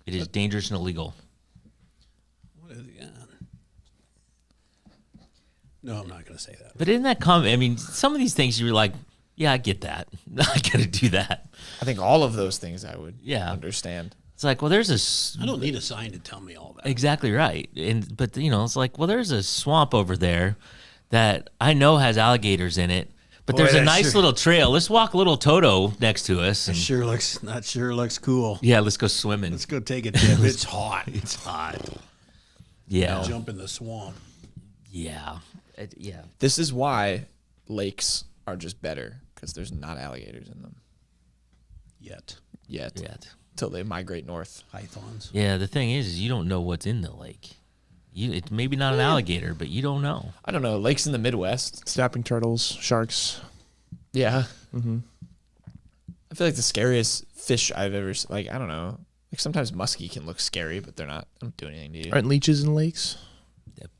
Speaker 3: It is dangerous and illegal.
Speaker 1: What is it? No, I'm not going to say that.
Speaker 3: But in that comment, I mean, some of these things you're like, yeah, I get that. I got to do that.
Speaker 4: I think all of those things I would
Speaker 3: Yeah.
Speaker 4: understand.
Speaker 3: It's like, well, there's
Speaker 1: I don't need a sign to tell me all that.
Speaker 3: exactly right. But it's like, well, there's a swamp over there that I know has alligators in it, But
Speaker 1: Boy,
Speaker 3: there's a
Speaker 1: that
Speaker 3: nice little trail. Let's walk a little Toto next to us. And,
Speaker 1: Sure looks cool.
Speaker 3: yeah, let's go swimming.
Speaker 1: Let's go take a dip. It's hot.
Speaker 3: It's hot. Yeah.
Speaker 1: Jump in the swamp.
Speaker 3: Yeah. Yeah.
Speaker 4: This is why lakes are just better, because there's not alligators in them
Speaker 1: Yet.
Speaker 4: yet. Till they migrate north.
Speaker 1: Pythons.
Speaker 3: Yeah, the thing is you don't know what's in the lake. It's maybe not an alligator, but you don't know.
Speaker 4: I don't know. Lakes in the Midwest.
Speaker 2: Snapping turtles, sharks.
Speaker 4: Yeah. Mm-hmm. I feel like the scariest fish I've ever I don't know. Like sometimes muskie can look scary, but they're not. They don't do anything to you.
Speaker 2: Aren't leeches in lakes?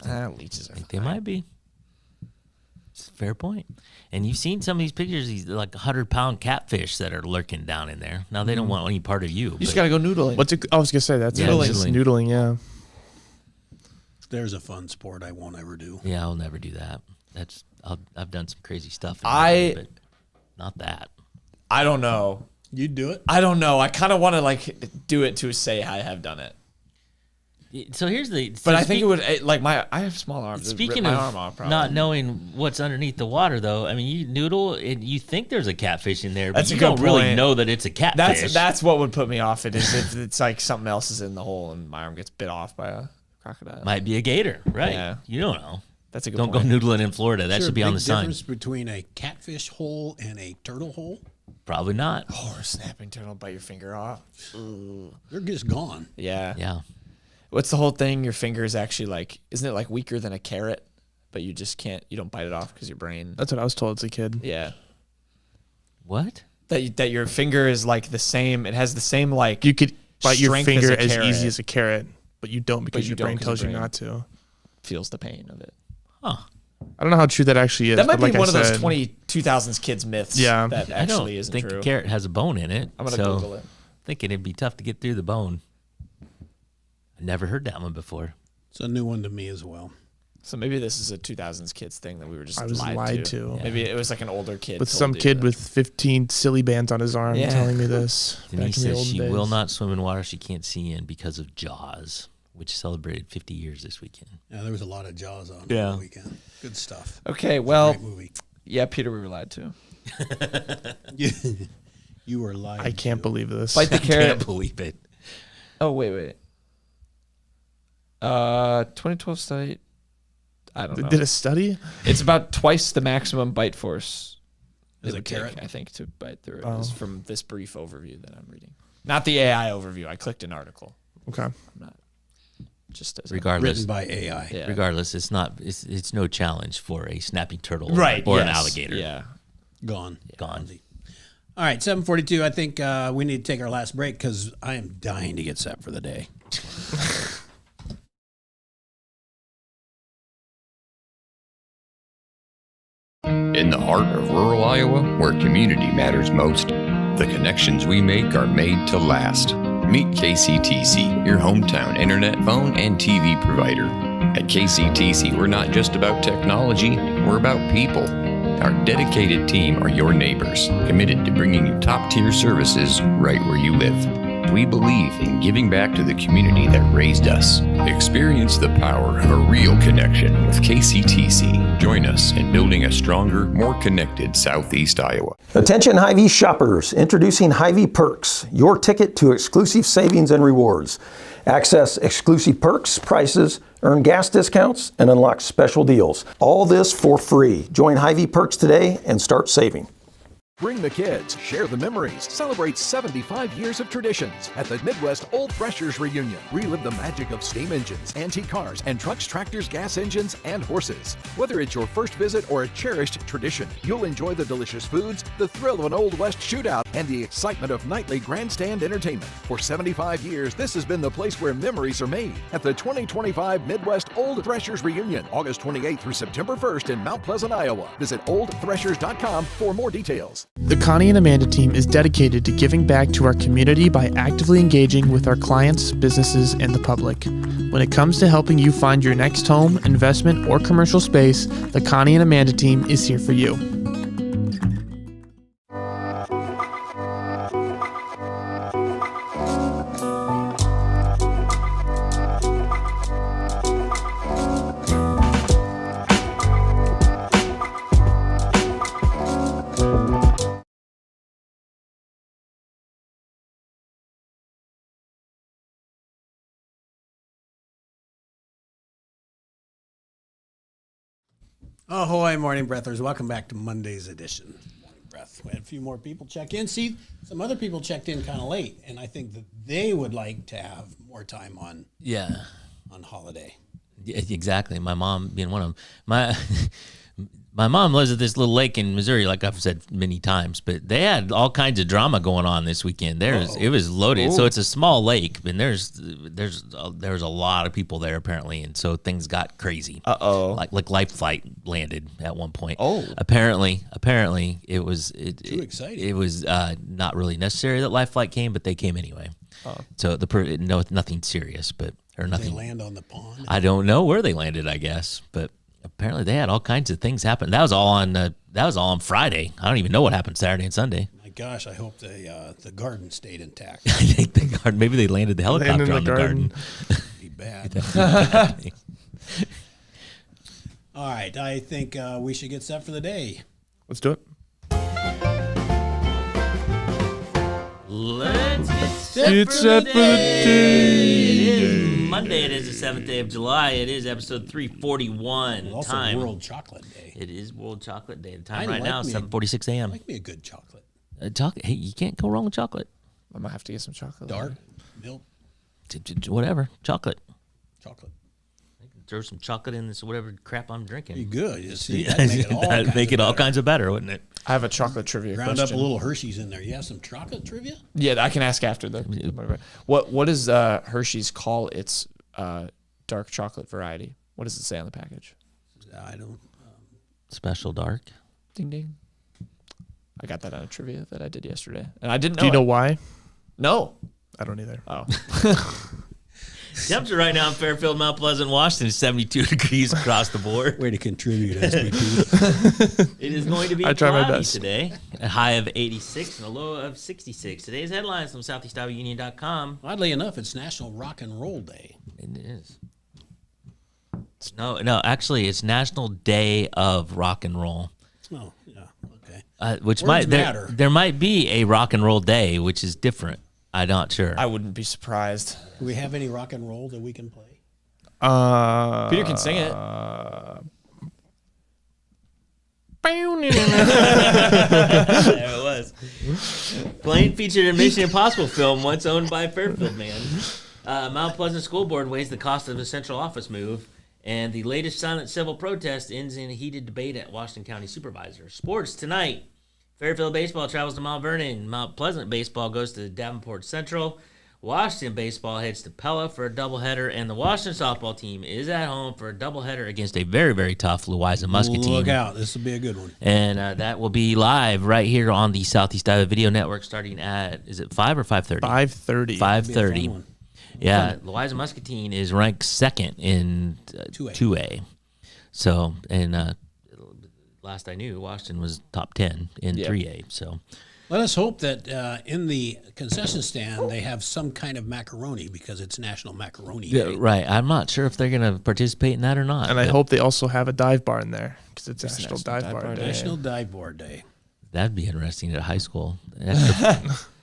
Speaker 4: Leeches are
Speaker 3: They might be. It's a fair point. And you've seen some of these pictures, these like 100-pound catfish that are lurking down in there. Now they don't want any part of you.
Speaker 4: You just gotta go noodling.
Speaker 2: I was gonna say that's
Speaker 3: Yeah,
Speaker 2: noodling. Noodling, yeah.
Speaker 1: There's a fun sport I won't ever do.
Speaker 3: Yeah, I'll never do that. I've done some crazy stuff. But not that.
Speaker 4: I don't know.
Speaker 1: You'd do it?
Speaker 4: I don't know. I kind of want to like do it to say I have done it.
Speaker 3: So here's the.
Speaker 4: But I think it would I have small arms.
Speaker 3: Speaking
Speaker 4: my
Speaker 3: of
Speaker 4: arm off, probably.
Speaker 3: not knowing what's underneath the water, though, I mean, you noodle and you think there's a catfish in there, but
Speaker 4: That's
Speaker 3: you
Speaker 4: a good
Speaker 3: don't really
Speaker 4: point.
Speaker 3: know that it's a catfish.
Speaker 4: That's what would put me off. It is if it's like something else is in the hole and my arm gets bit off by a crocodile.
Speaker 3: Might be a gator, right?
Speaker 4: Yeah.
Speaker 3: You don't know.
Speaker 4: That's a good
Speaker 3: Don't
Speaker 4: point.
Speaker 3: go noodling in Florida. That
Speaker 1: Is there
Speaker 3: should be
Speaker 1: a
Speaker 3: on
Speaker 1: big
Speaker 3: the sign.
Speaker 1: difference between a catfish hole and a turtle hole?
Speaker 3: Probably not.
Speaker 4: Or a snapping turtle bite your finger off.
Speaker 1: They're just gone.
Speaker 4: Yeah.
Speaker 3: Yeah.
Speaker 4: What's the whole thing? Your finger is actually like, isn't it like weaker than a carrot? But you just can't, you don't bite it off because your brain.
Speaker 2: That's what I was told as a kid.
Speaker 4: Yeah.
Speaker 3: What?
Speaker 4: That your finger is like the same. It has the same like.
Speaker 2: You could bite your
Speaker 4: strength
Speaker 2: finger
Speaker 4: a
Speaker 2: as
Speaker 4: carrot,
Speaker 2: easy as a carrot, but you don't because
Speaker 4: you
Speaker 2: your
Speaker 4: don't
Speaker 2: brain
Speaker 4: 'cause
Speaker 2: tells
Speaker 4: your
Speaker 2: you
Speaker 4: brain
Speaker 2: not to.
Speaker 4: feels the pain of it.
Speaker 3: Huh.
Speaker 2: I don't know how true that actually is.
Speaker 4: That might
Speaker 2: but
Speaker 4: be
Speaker 2: like
Speaker 4: one
Speaker 2: I
Speaker 4: of those
Speaker 2: said,
Speaker 4: 2000s kids myths.
Speaker 2: Yeah.
Speaker 4: That
Speaker 3: I don't
Speaker 4: actually isn't
Speaker 3: think
Speaker 4: true.
Speaker 3: a carrot has a bone in it.
Speaker 4: I'm gonna
Speaker 3: so
Speaker 4: Google it.
Speaker 3: Thinking it'd be tough to get through the bone. I never heard that one before.
Speaker 1: It's a new one to me as well.
Speaker 4: So maybe this is a 2000s kids thing that we were just
Speaker 2: I was lied to.
Speaker 3: Yeah.
Speaker 4: Maybe it was like an older kid.
Speaker 2: with
Speaker 4: told
Speaker 2: some
Speaker 4: you
Speaker 2: kid
Speaker 4: that.
Speaker 2: with 15 silly bands on his arm
Speaker 4: Yeah.
Speaker 2: telling me this. back
Speaker 3: Denise
Speaker 2: in the
Speaker 3: says
Speaker 2: old
Speaker 3: she
Speaker 2: days.
Speaker 3: will not swim in water she can't see in because of Jaws, which celebrated 50 years this weekend.
Speaker 1: Yeah, there was a lot of Jaws on
Speaker 3: Yeah.
Speaker 1: the weekend. Good stuff.
Speaker 4: Okay, well,
Speaker 1: Great movie.
Speaker 4: yeah, Peter, we were lied to.
Speaker 1: You were lying.
Speaker 2: I can't believe this.
Speaker 4: Bite the
Speaker 3: I
Speaker 4: carrot.
Speaker 3: can't believe it.
Speaker 4: Oh wait. 2012 study. I don't know.
Speaker 2: Did a study?
Speaker 4: It's about twice the maximum bite force
Speaker 1: As
Speaker 4: it
Speaker 1: a
Speaker 4: would
Speaker 1: carrot?
Speaker 4: take, I think, to bite through it.
Speaker 2: Oh.
Speaker 4: Is from this brief overview that I'm reading. Not the AI overview. I clicked an article.
Speaker 2: Okay.
Speaker 4: I'm not just as
Speaker 3: Regardless,
Speaker 1: Written by AI.
Speaker 4: Yeah.
Speaker 3: regardless, it's no challenge for a snapping turtle
Speaker 4: right
Speaker 3: or an
Speaker 4: yes,
Speaker 3: alligator.
Speaker 4: Yeah.
Speaker 1: Gone.
Speaker 3: Gone.
Speaker 1: All right, 7:42. I think we need to take our last break because I am dying to get set for the day.
Speaker 11: In the heart of rural Iowa, where community matters most, the connections we make are made to last. Meet KCTC, your hometown internet, phone, and TV provider. At KCTC, we're not just about technology, we're about people. Our dedicated team are your neighbors, committed to bringing you top-tier services right where you live. We believe in giving back to the community that raised us. Experience the power of a real connection with KCTC. Join us in building a stronger, more connected Southeast Iowa.
Speaker 5: Attention Hy-Vee shoppers, introducing Hy-Vee Perks, your ticket to exclusive savings and rewards. Access exclusive perks, prices, earn gas discounts, and unlock special deals. All this for free. Join Hy-Vee Perks today and start saving.
Speaker 12: Bring the kids, share the memories, celebrate 75 years of traditions at the Midwest Old Threshers Reunion. Relive the magic of steam engines, antique cars, and trucks, tractors, gas engines, and horses. Whether it's your first visit or a cherished tradition, you'll enjoy the delicious foods, the thrill of an Old West shootout, and the excitement of nightly grandstand entertainment. For 75 years, this has been the place where memories are made at the 2025 Midwest Old Threshers Reunion, August 28th through September 1st in Mount Pleasant, Iowa. Visit oldthreshers.com for more details.
Speaker 2: The Connie and Amanda team is dedicated to giving back to our community by actively engaging with our clients, businesses, and the public. When it comes to helping you find your next home, investment, or commercial space, the Connie and Amanda team is here for you.
Speaker 1: Ahoy, morning breathers. Welcome back to Monday's edition. Morning Breath. We had a few more people check in. See, some other people checked in kind of late, and I think that they would like to have more time on holiday.
Speaker 3: Yeah, exactly. My mom being one of them. My mom lives at this little lake in Missouri, like I've said many times, but they had all kinds of drama going on this weekend. It was loaded. So it's a small lake, and there's a lot of people there apparently, and so things got crazy. Like Life Flight landed at one point. Apparently it was
Speaker 1: too exciting.
Speaker 3: It was not really necessary that Life Flight came, but they came anyway. So nothing serious, but or
Speaker 1: Did
Speaker 3: nothing.
Speaker 1: they land on the pond?
Speaker 3: I don't know where they landed, I guess, but apparently they had all kinds of things happen. That was all on Friday. I don't even know what happened Saturday and Sunday.
Speaker 1: My gosh, I hope the garden stayed intact.
Speaker 3: I think the garden. Maybe they landed the helicopter on the garden.
Speaker 1: Be bad. All right, I think we should get set for the day.
Speaker 2: Let's do it.
Speaker 3: Let's get set for the day. It is Monday. It is the 7th day of July. It is episode 341.
Speaker 1: It's also
Speaker 3: Time.
Speaker 1: World Chocolate Day.
Speaker 3: It is World Chocolate Day. The time
Speaker 1: I
Speaker 3: right
Speaker 1: like
Speaker 3: now is
Speaker 1: me
Speaker 3: 7:46 a.m.
Speaker 1: Like me a good chocolate.
Speaker 3: Chocolate. Hey, you can't go wrong with chocolate.
Speaker 4: I might have to get some chocolate.
Speaker 1: Dark milk
Speaker 3: Whatever. Chocolate.
Speaker 1: chocolate.
Speaker 3: Throw some chocolate in this whatever crap I'm drinking.
Speaker 1: Be good. You see, that'd make it all kinds of
Speaker 3: better, wouldn't it?
Speaker 4: I have a chocolate trivia
Speaker 1: Ground
Speaker 4: question.
Speaker 1: up a little Hershey's in there. You have some chocolate trivia?
Speaker 4: Yeah, I can ask after the. What does Hershey's call its dark chocolate variety? What does it say on the package?
Speaker 1: I don't.
Speaker 3: Special dark.
Speaker 4: Ding ding. I got that on a trivia that I did yesterday, and I didn't know.
Speaker 2: Do you know
Speaker 4: it.
Speaker 2: why?
Speaker 4: No,
Speaker 2: I don't either.
Speaker 4: Oh.
Speaker 3: Temperature right now in Fairfield, Mount Pleasant, Washington is 72 degrees across the board.
Speaker 1: Way to contribute, SBT.
Speaker 3: It is going to be
Speaker 2: I try my
Speaker 3: cloudy
Speaker 2: best.
Speaker 3: today. A high of 86 and a low of 66. Today's headlines from SoutheastIowaUnion.com.
Speaker 1: Oddly enough, it's National Rock and Roll Day.
Speaker 3: It is. No, actually, it's National Day of Rock and Roll.
Speaker 1: Oh, yeah, okay.
Speaker 3: Which
Speaker 1: Words
Speaker 3: might
Speaker 1: matter.
Speaker 3: there might be a Rock and Roll Day, which is different. I'm not sure.
Speaker 4: I wouldn't be surprised.
Speaker 1: Do we have any rock and roll that we can play?
Speaker 4: Peter can sing it.
Speaker 3: There it was. Plane featured a Mission Impossible film once owned by a Fairfield man. Mount Pleasant School Board weighs the cost of a central office move. And the latest silent civil protest ends in a heated debate at Washington County Supervisor. Sports tonight. Fairfield baseball travels to Mount Vernon. Mount Pleasant baseball goes to Davenport Central. Washington baseball heads to Pella for a doubleheader, and the Washington softball team is at home for a doubleheader against a very, very tough Louisa Muscatine.
Speaker 1: Look out. This will be a good one.
Speaker 3: And that will be live right here on the Southeast Iowa Video Network starting at, is it 5 or 5:30?
Speaker 2: 5:30.
Speaker 3: 5:30. Yeah, Louisa Muscatine is ranked second in 2A. So, and last I knew, Washington was top 10 in 3A. So,
Speaker 1: let us hope that in the concession stand they have some kind of macaroni because it's National Macaroni Day.
Speaker 3: Right. I'm not sure if they're going to participate in that or not.
Speaker 2: And I hope they also have a dive bar in there because it's National Dive Bar Day.
Speaker 1: National Dive Bar Day.
Speaker 3: That'd be interesting at high school.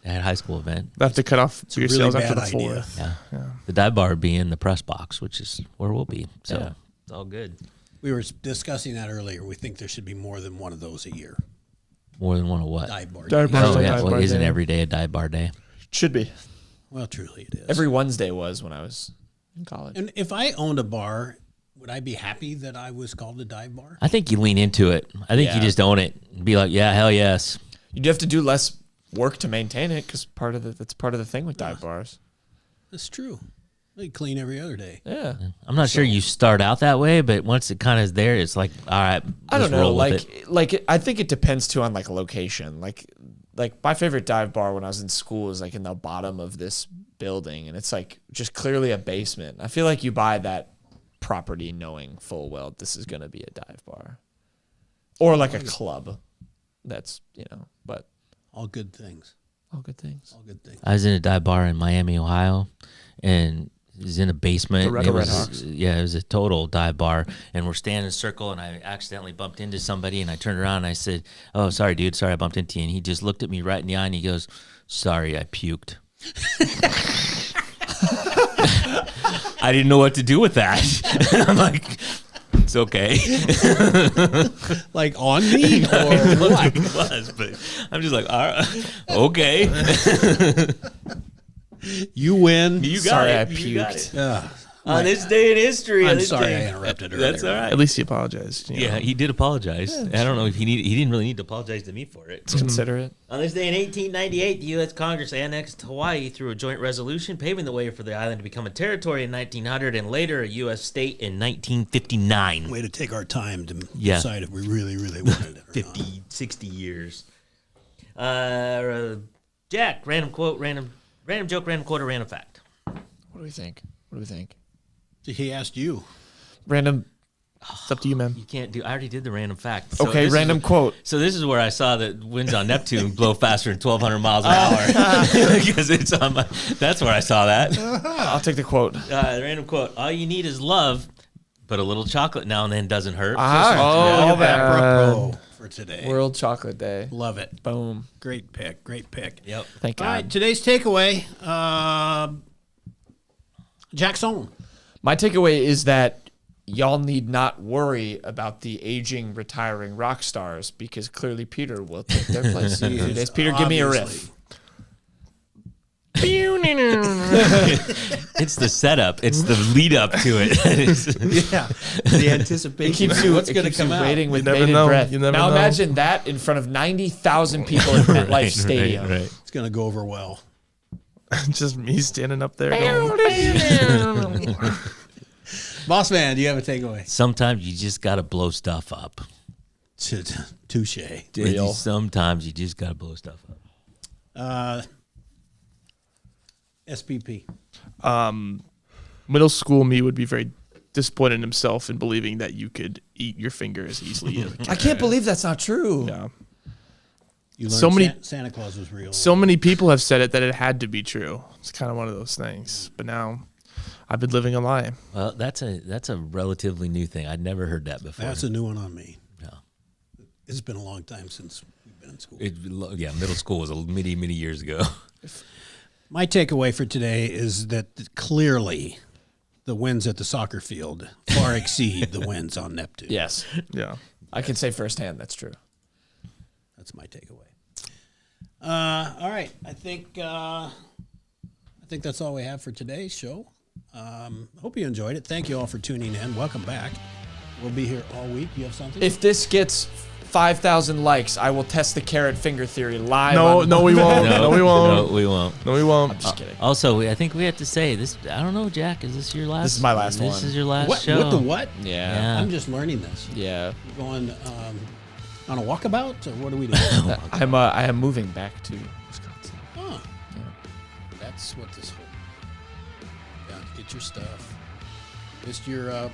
Speaker 3: At a high school event.
Speaker 2: They have to cut off beer
Speaker 1: really
Speaker 2: sales after
Speaker 1: bad
Speaker 2: the
Speaker 1: idea.
Speaker 2: 4th.
Speaker 3: Yeah. The dive bar would be in the press box, which is where we'll be. So
Speaker 1: Yeah.
Speaker 3: it's all good.
Speaker 1: We were discussing that earlier. We think there should be more than one of those a year.
Speaker 3: More than one of what?
Speaker 1: Dive bar.
Speaker 2: Dive
Speaker 1: days.
Speaker 2: bar.
Speaker 3: Oh, yeah.
Speaker 2: Dive
Speaker 3: Well,
Speaker 2: bar
Speaker 3: isn't
Speaker 2: day.
Speaker 3: every day a dive bar day?
Speaker 4: Should be.
Speaker 1: Well, truly it is.
Speaker 4: Every Wednesday was when I was in college.
Speaker 1: And if I owned a bar, would I be happy that I was called a dive bar?
Speaker 3: I think you lean into it. I think you just own it and be like, yeah, hell yes.
Speaker 4: You'd have to do less work to maintain it because that's part of the thing with dive bars.
Speaker 1: That's true. They clean every other day.
Speaker 4: Yeah.
Speaker 3: I'm not sure you start out that way, but once it kind of is there, it's like, all right,
Speaker 4: I don't
Speaker 3: let's
Speaker 4: know.
Speaker 3: roll with it.
Speaker 4: Like I think it depends too on like a location. Like my favorite dive bar when I was in school is like in the bottom of this building, and it's like just clearly a basement. I feel like you buy that property knowing full well this is going to be a dive bar, or like a club. That's but
Speaker 1: All good things.
Speaker 4: all good things.
Speaker 1: All good things.
Speaker 3: I was in a dive bar in Miami, Ohio, and it was in a basement.
Speaker 4: The Red
Speaker 3: It was-
Speaker 4: Hawks.
Speaker 3: Yeah, it was a total dive bar, and we're standing in a circle, and I accidentally bumped into somebody, and I turned around and I said, "Oh, sorry, dude, sorry I bumped into you." And he just looked at me right in the eye, and he goes, "Sorry, I puked." I didn't know what to do with that. I'm like, It's okay.
Speaker 1: Like on me or what?
Speaker 3: It was, but I'm just like, all right, okay.
Speaker 1: You win.
Speaker 3: You got
Speaker 4: Sorry,
Speaker 3: it.
Speaker 4: I
Speaker 3: You got
Speaker 4: puked.
Speaker 3: it. On this day in history. on
Speaker 1: I'm
Speaker 3: this
Speaker 1: sorry
Speaker 3: day-
Speaker 1: I interrupted earlier.
Speaker 3: That's all right.
Speaker 2: At least he apologized. you know.
Speaker 3: Yeah, he did apologize. I don't know if he didn't really need to apologize to me for it.
Speaker 4: Let's consider it.
Speaker 3: On this day in 1898, the U.S. Congress annexed Hawaii through a joint resolution, paving the way for the island to become a territory in 1900 and later a U.S. state in 1959.
Speaker 1: Way to take our time to
Speaker 3: Yeah.
Speaker 1: decide if we really, really wanted it or
Speaker 3: 50, 60 years. Jack, random quote, random joke, random quote, or random fact.
Speaker 4: What do we think? What do we think?
Speaker 1: not. He asked you.
Speaker 4: Random.
Speaker 2: It's up to you, man.
Speaker 3: You can't do. I already did the random fact. So
Speaker 4: Okay,
Speaker 3: this is
Speaker 4: random quote.
Speaker 3: So this is where I saw that winds on Neptune blow faster than 1,200 miles an hour because it's on my. That's where I saw that.
Speaker 4: I'll take the quote.
Speaker 3: The random quote: all you need is love, but a little chocolate now and then doesn't hurt.
Speaker 4: Ah,
Speaker 1: All that Pro for today.
Speaker 4: World Chocolate Day.
Speaker 1: Love it.
Speaker 4: Boom.
Speaker 1: Great pick. Great pick.
Speaker 3: Yep.
Speaker 4: Thank
Speaker 1: All
Speaker 4: God.
Speaker 1: right, today's takeaway. Jack Sohn.
Speaker 4: My takeaway is that y'all need not worry about the aging, retiring rock stars because clearly Peter will take their place. in a few days. Peter, give me a riff.
Speaker 3: It's the setup. It's the lead up to it.
Speaker 1: Yeah. The anticipation.
Speaker 4: It keeps you,
Speaker 1: What's
Speaker 4: it
Speaker 1: going to
Speaker 4: keeps
Speaker 1: come
Speaker 4: you
Speaker 1: out?
Speaker 4: waiting with
Speaker 2: You never
Speaker 4: bated
Speaker 2: know.
Speaker 4: breath.
Speaker 2: You never
Speaker 4: Now
Speaker 2: know.
Speaker 4: imagine that in front of 90,000 people in MetLife Stadium.
Speaker 3: Right.
Speaker 1: It's going to go over well.
Speaker 2: Just me standing up there going,
Speaker 1: Boss man, do you have a takeaway?
Speaker 3: Sometimes you just gotta blow stuff up.
Speaker 1: Touche.
Speaker 3: Sometimes you just gotta blow stuff up.
Speaker 1: SPP.
Speaker 2: middle school me would be very disappointed in himself in believing that you could eat your finger as easily as a
Speaker 4: I can't believe that's not true.
Speaker 2: Yeah.
Speaker 1: You learned
Speaker 2: So many-
Speaker 1: Santa Claus was real.
Speaker 2: So many people have said it that it had to be true. It's kind of one of those things. But now I've been living a lie.
Speaker 3: Well, that's a relatively new thing. I'd never heard that before.
Speaker 1: That's a new one on me.
Speaker 3: Yeah.
Speaker 1: It's been a long time since we've been in school.
Speaker 3: Middle school was many years ago.
Speaker 1: My takeaway for today is that clearly the wins at the soccer field far exceed the wins on Neptune.
Speaker 4: Yes.
Speaker 2: Yeah.
Speaker 4: I can say firsthand that's true.
Speaker 1: That's my takeaway. All right. I think that's all we have for today's show. Hope you enjoyed it. Thank you all for tuning in. Welcome back. We'll be here all week. You have something?
Speaker 4: If this gets 5,000 likes, I will test the carrot finger theory live.
Speaker 2: No, we won't. No, we won't.
Speaker 3: No, we won't.
Speaker 2: No, we won't.
Speaker 4: I'm just kidding.
Speaker 3: Also, I think we have to say this. I don't know, Jack. Is this your last?
Speaker 4: This is my last one.
Speaker 3: This is your last
Speaker 1: What?
Speaker 3: show.
Speaker 1: What the what?
Speaker 4: Yeah.
Speaker 1: I'm just learning this.
Speaker 4: Yeah.
Speaker 1: You're going on a walkabout, or what are we doing?
Speaker 4: I am moving back to Wisconsin.
Speaker 1: Huh. That's what this whole. Down to get your stuff. Just your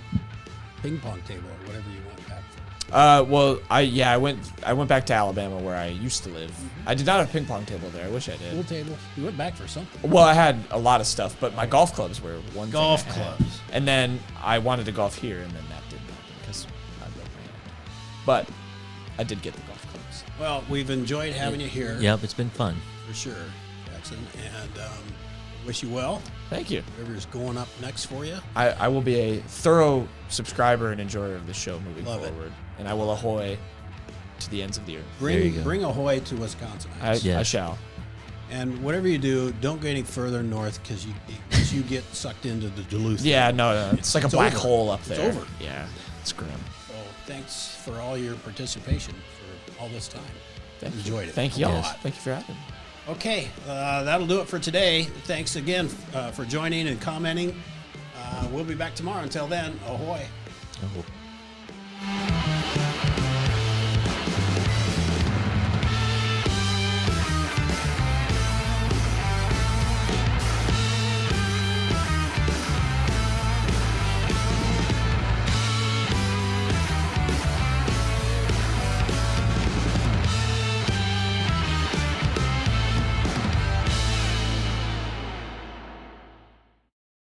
Speaker 1: ping pong table or whatever you went back for.
Speaker 4: Well, I went back to Alabama where I used to live. I did not have a ping pong table there. I wish I
Speaker 1: Pool
Speaker 4: did.
Speaker 1: table. You went back for something.
Speaker 4: Well, I had a lot of stuff, but my golf clubs were one thing
Speaker 1: Golf
Speaker 4: I had.
Speaker 1: clubs.
Speaker 4: And then I wanted to golf here, and then that didn't happen because I broke my hand. But I did get the golf clubs.
Speaker 1: Well, we've enjoyed having you here.
Speaker 3: Yep, it's been fun.
Speaker 1: For sure, Jackson. And wish you well.
Speaker 4: Thank you.
Speaker 1: Whatever's going up next for you.
Speaker 4: I will be a thorough subscriber and enjoyer of the show moving
Speaker 1: Love it.
Speaker 4: forward. And I will ahoy to the ends of the earth.
Speaker 3: There you go.
Speaker 1: Bring Ahoy to Wisconsin.
Speaker 4: I
Speaker 3: Yes.
Speaker 4: shall.
Speaker 1: And whatever you do, don't go any further north because you get sucked into the Duluth.
Speaker 4: Yeah, no. It's like a
Speaker 1: It's
Speaker 4: black
Speaker 1: over.
Speaker 4: hole up
Speaker 1: It's
Speaker 4: there.
Speaker 1: over.
Speaker 4: Yeah, it's grim.
Speaker 1: So thanks for all your participation for all this time. Enjoyed it.
Speaker 4: Thank you all.
Speaker 1: Yes.
Speaker 4: Thank you for having me.
Speaker 1: Okay, that'll do it for today. Thanks again for joining and commenting. We'll be back tomorrow. Until then, ahoy.
Speaker 3: Oh.